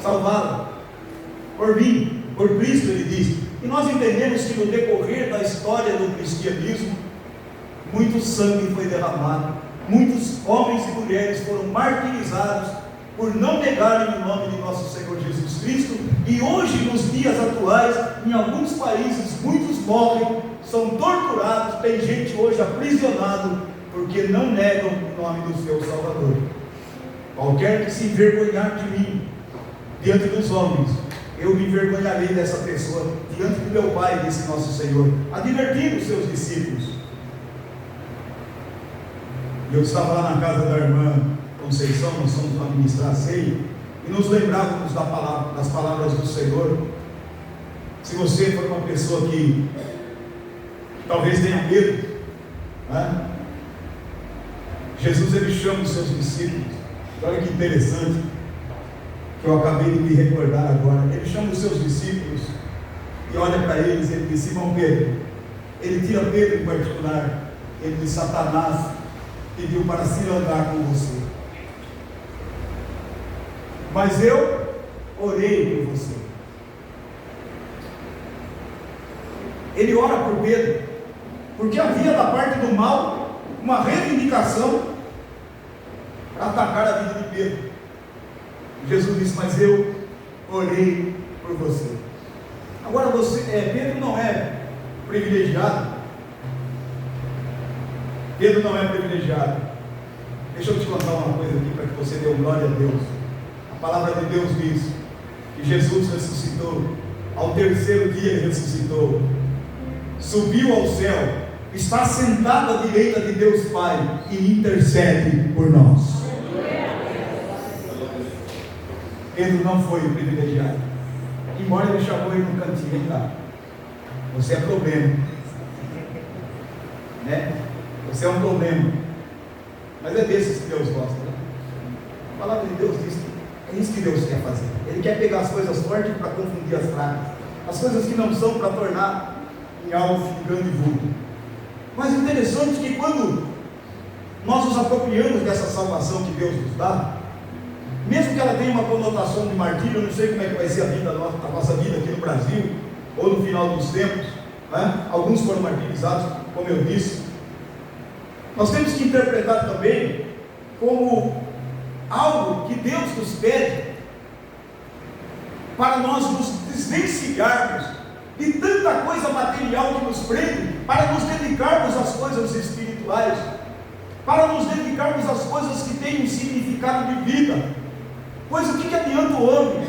[SPEAKER 2] salvá-la. Por mim, por Cristo, ele diz. E nós entendemos que no decorrer da história do cristianismo, muito sangue foi derramado, muitos homens e mulheres foram martirizados por não negarem o nome de nosso Senhor Jesus Cristo. E hoje, nos dias atuais, em alguns países, muitos morrem, são torturados. Tem gente hoje aprisionado porque não negam o nome do seu Salvador. Qualquer que se envergonhar de mim diante dos homens, eu me envergonharei dessa pessoa diante do meu Pai, disse nosso Senhor, advertindo os seus discípulos. E eu estava lá na casa da irmã Conceição, nós fomos para ministrar a ceia, e nos lembrávamos das palavras do Senhor. Se você for uma pessoa que talvez tenha medo, né? Jesus, ele chama os seus discípulos. Olha que interessante, que eu acabei de me recordar agora. Ele chama os seus discípulos e olha para eles, ele diz: Simão Pedro. Ele tira Pedro em particular. Ele diz: Satanás pediu para se andar com você, mas eu orei por você. Ele ora por Pedro, porque havia da parte do mal uma reivindicação para atacar a vida de Pedro. Jesus disse: mas eu orei por você. Agora Pedro não é privilegiado. Pedro não é privilegiado. Deixa eu te contar uma coisa aqui para que você dê glória a Deus. A palavra de Deus diz que Jesus ressuscitou, ao terceiro dia ele ressuscitou, subiu ao céu, está sentado à direita de Deus Pai e intercede por nós. Pedro não foi o privilegiado, embora ele chamou ele no cantinho, tá? Você é problema, né? Você é um problema, mas é desses que Deus gosta, né? A palavra de Deus diz que é isso que Deus quer fazer. Ele quer pegar as coisas fortes para confundir as fracas, as coisas que não são para tornar em algo grande e vulto. Mas interessante que quando nós nos apropriamos dessa salvação que Deus nos dá, mesmo que ela tenha uma conotação de martírio, eu não sei como é que vai ser a nossa vida aqui no Brasil, ou no final dos tempos, né? Alguns foram martirizados, como eu disse. Nós temos que interpretar também como algo que Deus nos pede para nós nos desvencilharmos de tanta coisa material que nos prende, para nos dedicarmos às coisas espirituais, para nos dedicarmos às coisas que têm um significado de vida. Pois o que adianta o homem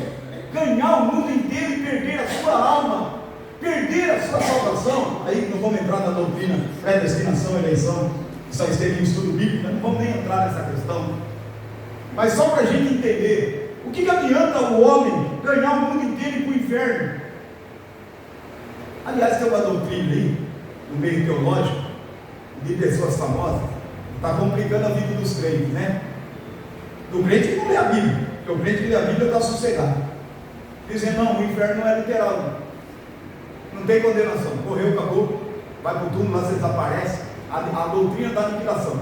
[SPEAKER 2] ganhar o mundo inteiro e perder a sua alma, perder a sua salvação? Aí não vamos entrar na doutrina, predestinação, eleição, isso aí seria um estudo bíblico, não vamos nem entrar nessa questão, mas só para a gente entender, o que adianta o homem ganhar o mundo inteiro e ir para o inferno? Aliás, tem uma doutrina aí, no meio teológico, de pessoas famosas, está complicando a vida dos crentes, né? Do crente que não lê a Bíblia, porque o crente que lê a Bíblia está sossegado, dizendo, não, o inferno não é literal, não tem condenação, morreu, acabou, vai para o túmulo, lá você desaparece, a doutrina da aniquilação,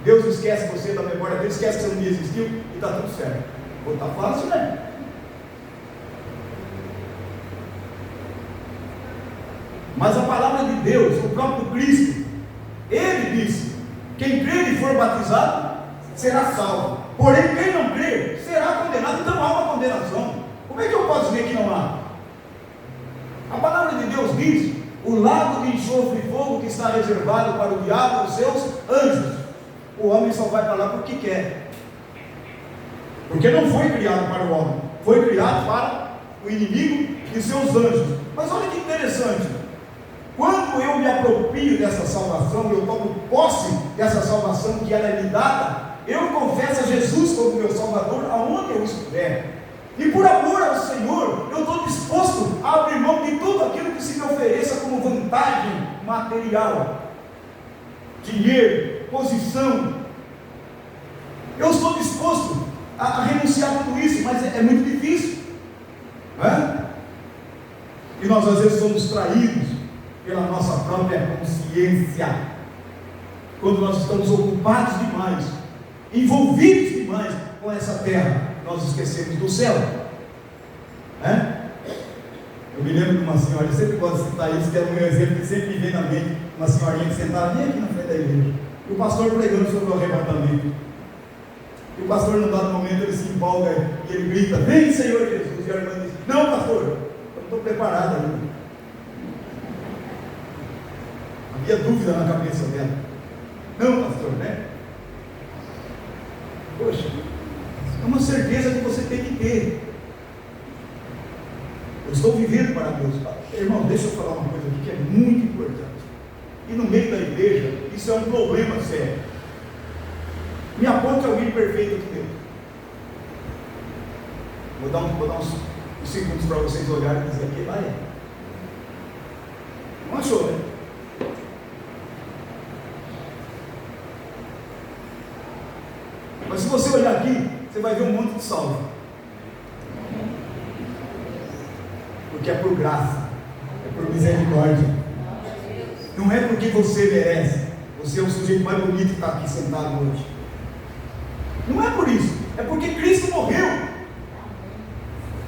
[SPEAKER 2] Deus esquece você da memória dele, esquece que você um dia existiu e está tudo certo. Pô, está fácil, né? Mas a palavra de Deus, o próprio Cristo, Ele disse, quem crer e for batizado, será salvo, porém quem não crer, será condenado. Então há uma condenação. Como é que eu posso dizer que não há? A palavra de Deus diz, o lago de enxofre e fogo que está reservado para o diabo e os seus anjos. O homem só vai para lá porque quer, porque não foi criado para o homem, foi criado para o inimigo e seus anjos. Mas olha que interessante, quando eu me aproprio dessa salvação, eu tomo posse dessa salvação que ela é me dada, eu confesso a Jesus como meu Salvador aonde eu estiver, e por amor ao Senhor, eu estou disposto a abrir mão de tudo aquilo que se me ofereça como vantagem material, dinheiro, posição. Eu estou disposto a renunciar a tudo isso, mas é muito difícil, não é? E nós às vezes somos traídos pela nossa própria consciência, quando nós estamos ocupados demais, envolvidos demais com essa terra, nós esquecemos do céu, né? Eu me lembro de uma senhora, eu sempre gosto de citar isso, que é o meu exemplo que sempre me vem na mente, uma senhorinha que sentava bem aqui na frente da igreja, e o pastor pregando sobre o arrebatamento, e o pastor num dado momento ele se empolga e ele grita, vem Senhor Jesus, e a irmã diz, não pastor, eu não estou preparado ainda. Havia dúvida na cabeça dela, não pastor, né? Poxa, é uma certeza que você tem que ter, eu estou vivendo para Deus. Irmão, deixa eu falar uma coisa aqui que é muito importante, e no meio da igreja, isso é um problema sério. Me aponte alguém perfeito aqui dentro. Vou dar uns segundos para vocês olharem e dizer aqui, lá é. Não achou, né? Mas se você olhar aqui, você vai ver um monte de salvo. Porque é por graça, é por misericórdia. Não é porque você merece. Você é o sujeito mais bonito que está aqui sentado hoje. Não é por isso, é porque Cristo morreu.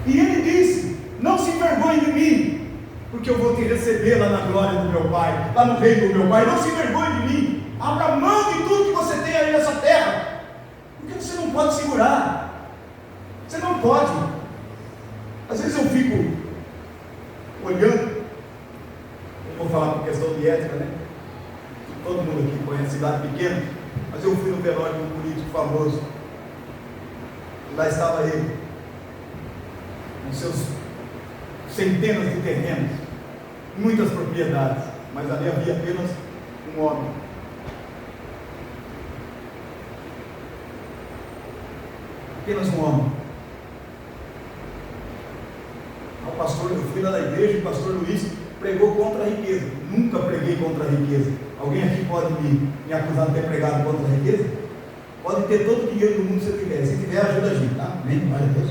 [SPEAKER 2] E Ele disse, não se envergonhe de mim, porque eu vou te receber lá na glória do meu Pai, lá no reino do meu Pai. Não se envergonhe de mim, abra mão de tudo que você tem aí nessa terra, porque você não pode segurar, você não pode. Às vezes eu fico olhando, eu vou falar por questão de ética, né? Todo mundo aqui conhece cidade pequena, mas eu fui no velório de um político famoso, E lá estava ele, com seus centenas de terrenos, muitas propriedades, mas ali havia apenas um homem. Apenas um homem. O pastor, eu fui lá na igreja e o pastor Luiz pregou contra a riqueza. Nunca preguei contra a riqueza. Alguém aqui pode me acusar de ter pregado contra a riqueza? Pode ter todo o dinheiro do mundo se tiver. Se tiver, ajuda a gente, tá? Amém? Glória a Deus.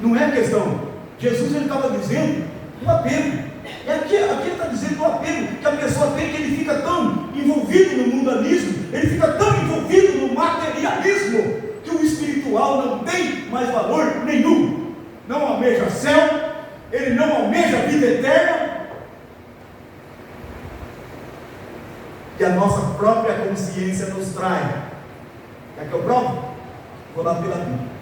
[SPEAKER 2] Não é questão. Jesus ele estava dizendo do apego. E aqui ele está dizendo do apego que a pessoa tem, que ele fica tão envolvido no mundanismo, ele fica tão envolvido no materialismo, que o espiritual não tem mais valor nenhum. Não almeja céu, ele não almeja a vida eterna. Que a nossa própria consciência nos trai. Quer que eu prove? Vou lá pela Bíblia.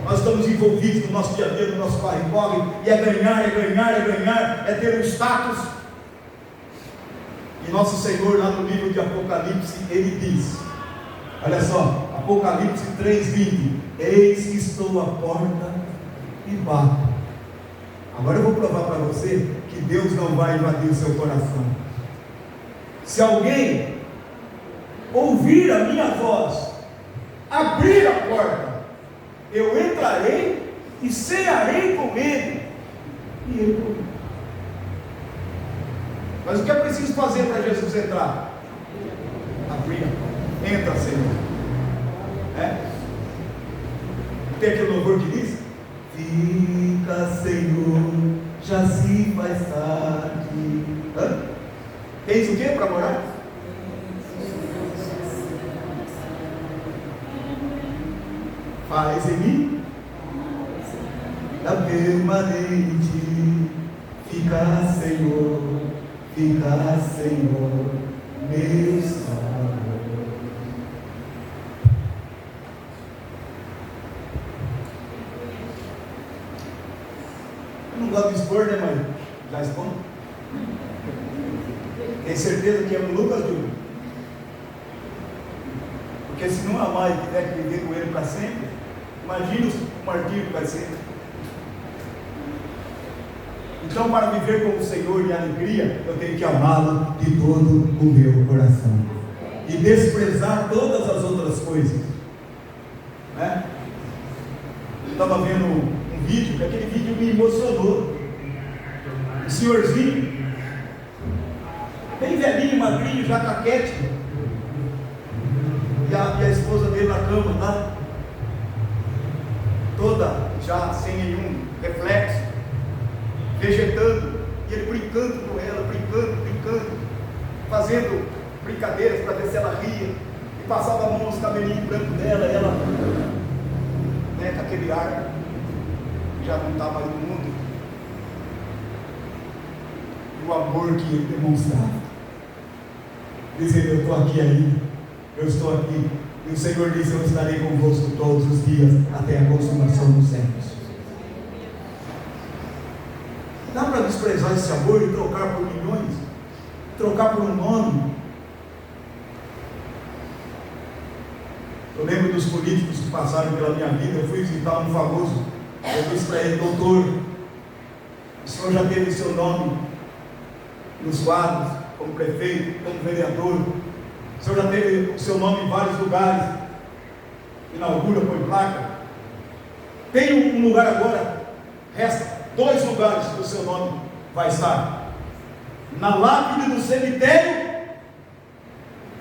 [SPEAKER 2] Nós estamos envolvidos no nosso dia a dia, no nosso corre-corre, e é ganhar, é ter um status. E nosso Senhor, lá no livro de Apocalipse, ele diz, olha só, Apocalipse 3:20, eis que estou à porta e bato. Agora eu vou provar para você que Deus não vai invadir o seu coração. Se alguém ouvir a minha voz, abrir a porta, eu entrarei e cearei com ele, e ele comigo. Mas o que é preciso fazer para Jesus entrar? Abrir a porta. Entra, Senhor. Tem aquele louvor que diz: fica, Senhor, já se faz tarde. Tens o que para morar? Faz em mim a permanente. Fica, Senhor, meu Salvador. Eu não gosto de expor, né, mãe? Já expondo? Tem certeza que é o Lucas, Júlio? Porque se não amar e tiver que viver com ele para sempre, imagina o martírio que vai ser. Então, para viver com o Senhor em alegria, eu tenho que amá-lo de todo o meu coração e desprezar todas as outras coisas, né? Eu estava vendo um vídeo, que aquele vídeo me emocionou. Um senhorzinho, bem velhinho, magrinho, já caquete, e a esposa dele na cama, tá? Toda já sem nenhum reflexo, vegetando, e ele brincando com ela, brincando, fazendo brincadeiras para ver se ela ria, e passava a mão nos cabelinhos brancos dela, e ela, né, com aquele ar, já não está mais no mundo, e o amor que ele demonstrava, dizendo: eu estou aqui ainda, eu estou aqui, e o Senhor disse: eu estarei convosco todos os dias, até a consumação dos séculos. Dá para desprezar esse amor e trocar por milhões? Trocar por um nome? Eu lembro dos políticos que passaram pela minha vida. Eu fui visitar um famoso. Eu disse para ele: doutor, o senhor já teve seu nome nos quadros, como prefeito, como vereador. O senhor já teve o seu nome em vários lugares. Inaugura, põe placa. Tem um lugar agora, resta 2 lugares que o seu nome vai estar: na lápide do cemitério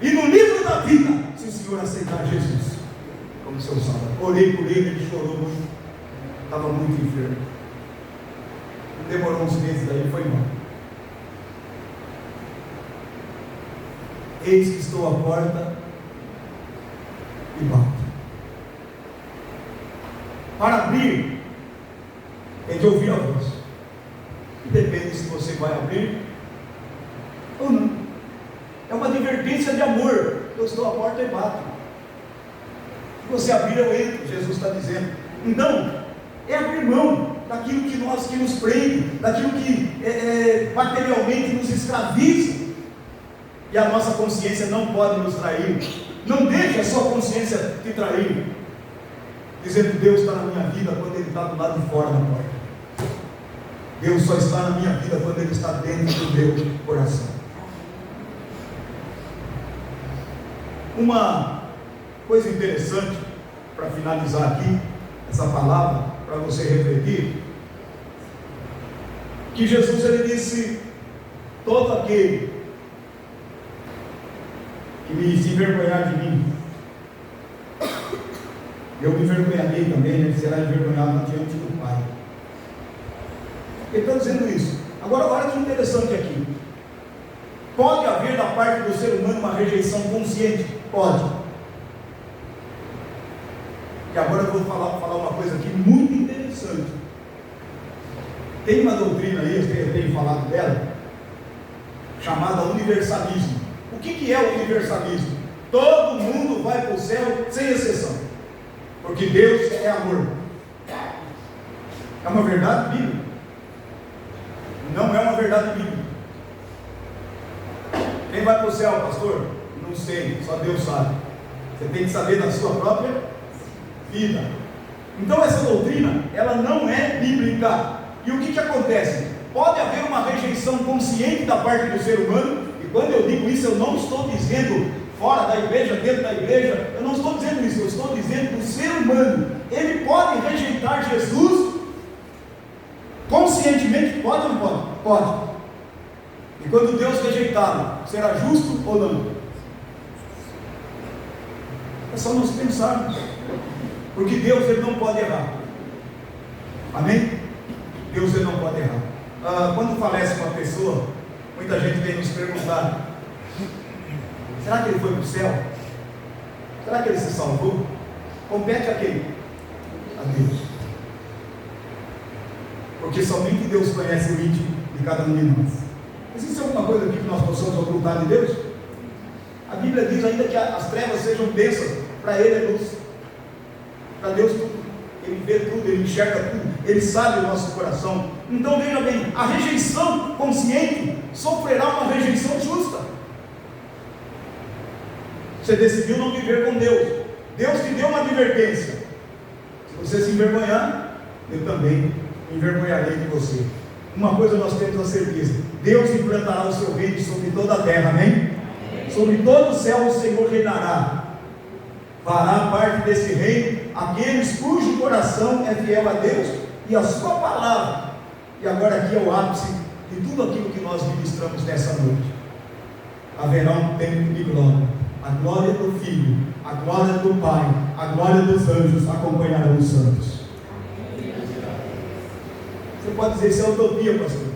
[SPEAKER 2] e no livro da vida, se o senhor aceitar Jesus como seu salvador. Orei por ele, ele chorou muito, estava muito enfermo, demorou uns meses, daí foi embora. Eis que estou à porta e bato. Para abrir, é de ouvir a voz. E depende se você vai abrir ou não. É uma advertência de amor. Eu estou à porta e bato. Se você abrir, eu entro, Jesus está dizendo. Então, é abrir mão daquilo que nos prende, daquilo que materialmente nos escraviza. E a nossa consciência não pode nos trair. Não deixe a sua consciência te trair, dizendo: Deus está na minha vida quando Ele está do lado de fora da porta. Deus só está na minha vida quando Ele está dentro do meu coração. Uma coisa interessante, para finalizar aqui essa palavra, para você refletir, que Jesus, Ele disse: todo aquele que se envergonhar de mim, eu me envergonharei também, né? Será envergonhado diante do Pai. Ele está dizendo isso. Agora, olha que interessante aqui. Pode haver da parte do ser humano uma rejeição consciente? Pode. E agora eu vou falar uma coisa aqui muito interessante. Tem uma doutrina aí, eu tenho falado dela, chamada universalismo. O que é o universalismo? Todo mundo vai para o céu sem exceção, porque Deus é amor. É uma verdade bíblica? Não é uma verdade bíblica. Quem vai para o céu, pastor? Não sei, só Deus sabe. Você tem que saber da sua própria vida. Então essa doutrina, ela não é bíblica. E o que acontece? Pode haver uma rejeição consciente da parte do ser humano, e quando eu digo isso, eu não estou dizendo fora da igreja, dentro da igreja, eu não estou dizendo isso, eu estou dizendo que o ser humano, ele pode rejeitar Jesus conscientemente, pode ou não pode? Pode. E quando Deus rejeitá-lo, será justo ou não? É só nós pensarmos, porque Deus, ele não pode errar. Amém? Deus, ele não pode errar. Quando falece uma pessoa, muita gente vem nos perguntar: será que ele foi para o céu? Será que ele se salvou? Compete a quem? A Deus. Porque somente Deus conhece o íntimo de cada um de nós. Existe alguma coisa aqui que nós possamos ocultar de Deus? A Bíblia diz ainda que as trevas sejam bênçãos, para Ele é luz. Para Deus tudo, Ele vê tudo, Ele enxerga tudo, Ele sabe o nosso coração. Então veja bem, a rejeição consciente sofrerá uma rejeição justa. Você decidiu não viver com Deus, Deus te deu uma advertência: se você se envergonhar, eu também me envergonharei de você. Uma coisa nós temos a certeza: Deus implantará o seu reino sobre toda a terra, amém? Sobre todo o céu o Senhor reinará. Fará parte desse reino aqueles cujo coração é fiel a Deus e a sua palavra. E agora aqui é o ápice de tudo aquilo que nós ministramos nessa noite. Haverá um tempo de glória. A glória do Filho, a glória do Pai, a glória dos anjos acompanharão os santos. Você pode dizer: isso é utopia, pastor.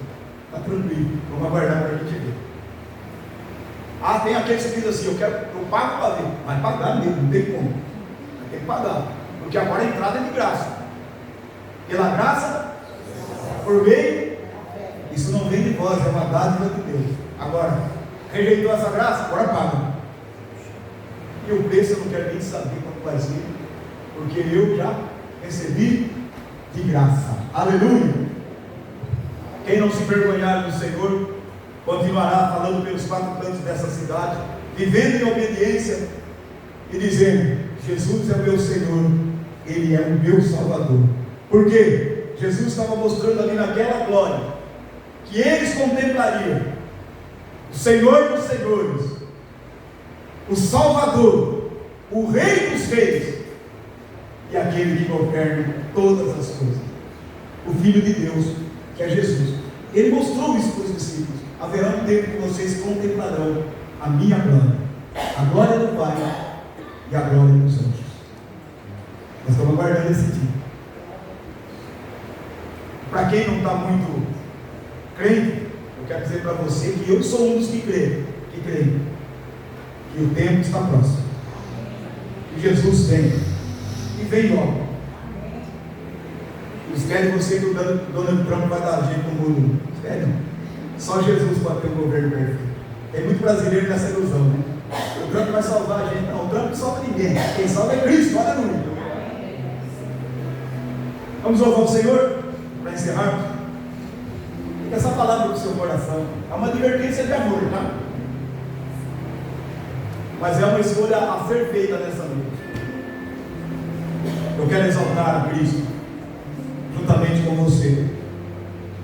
[SPEAKER 2] Está tranquilo, vamos aguardar para a gente ver. Tem aqueles que dizem assim: eu pago para ver. Vai pagar mesmo, não tem como. Vai ter que pagar, porque agora a entrada é de graça. Pela graça, por meio, isso não vem de vós, é uma dádiva de Deus. Agora, rejeitou essa graça, agora paga. E o preço eu não quero nem saber quanto vai ser, porque eu já recebi de graça. Aleluia! Quem não se envergonhar do Senhor continuará falando pelos quatro cantos dessa cidade, vivendo em obediência e dizendo: Jesus é o meu Senhor, Ele é o meu Salvador. Por quê? Jesus estava mostrando ali naquela glória que eles contemplariam o Senhor dos Senhores, o Salvador, o Rei dos Reis e aquele que governa todas as coisas, o Filho de Deus, que é Jesus. Ele mostrou isso para os discípulos: haverá um tempo que vocês contemplarão a minha glória, a glória do Pai e a glória dos anjos. Nós estamos aguardando esse dia. Para quem não está muito crente, eu quero dizer para você que eu sou um dos que creem, que o tempo está próximo, que Jesus vem, e vem logo. Espere você que o Donald Trump vai dar jeito no mundo. Espere não. Só Jesus pode ter um governo perfeito. Tem muito brasileiro nessa ilusão, né? O Trump vai salvar a gente. Não, o Trump não salva ninguém. Quem salva é Cristo, aleluia. Vamos louvar o Senhor para encerrarmos. Fica essa palavra para o seu coração. É uma advertência de amor, tá? mas é uma escolha a ser feita nessa noite. Eu quero exaltar a Cristo juntamente com você,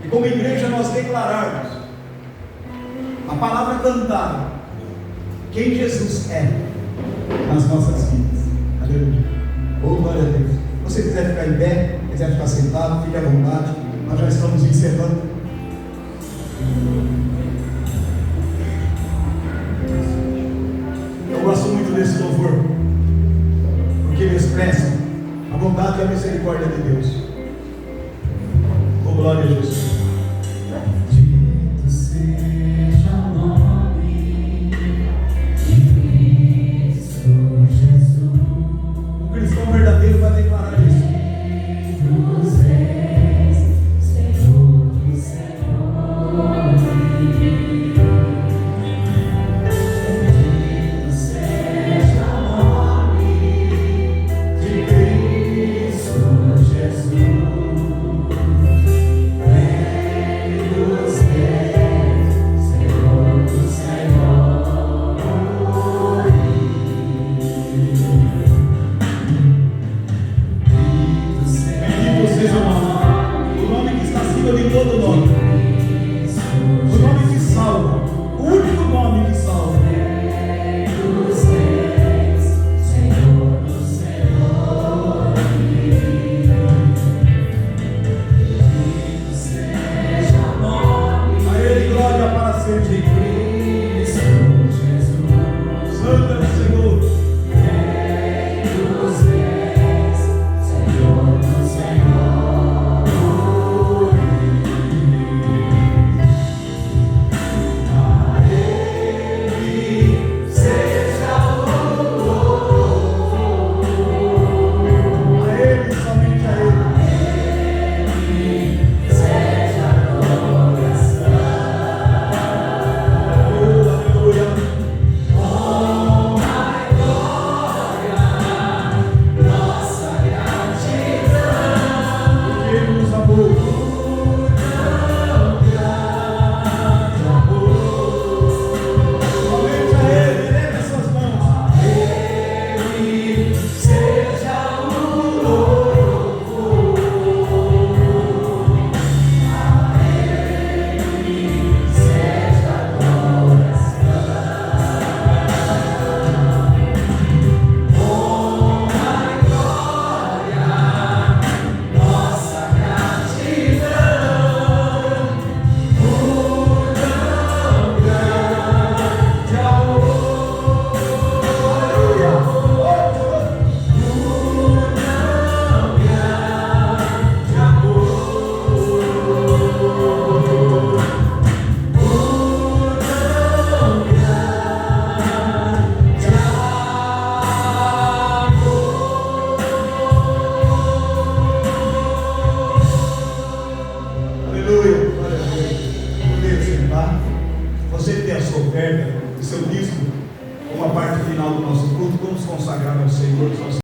[SPEAKER 2] e como igreja nós declararmos a palavra cantada, quem Jesus é nas nossas vidas. Aleluia. Oh, glória a Deus. Se você quiser ficar em pé, quiser ficar sentado, fique à vontade. Nós já estamos encerrando. Eu gosto muito desse louvor, porque ele expressa a bondade e a misericórdia de Deus. Oh, glória a Jesus.
[SPEAKER 4] Bendito seja o nome de Cristo Jesus.
[SPEAKER 2] O cristão verdadeiro vai declarar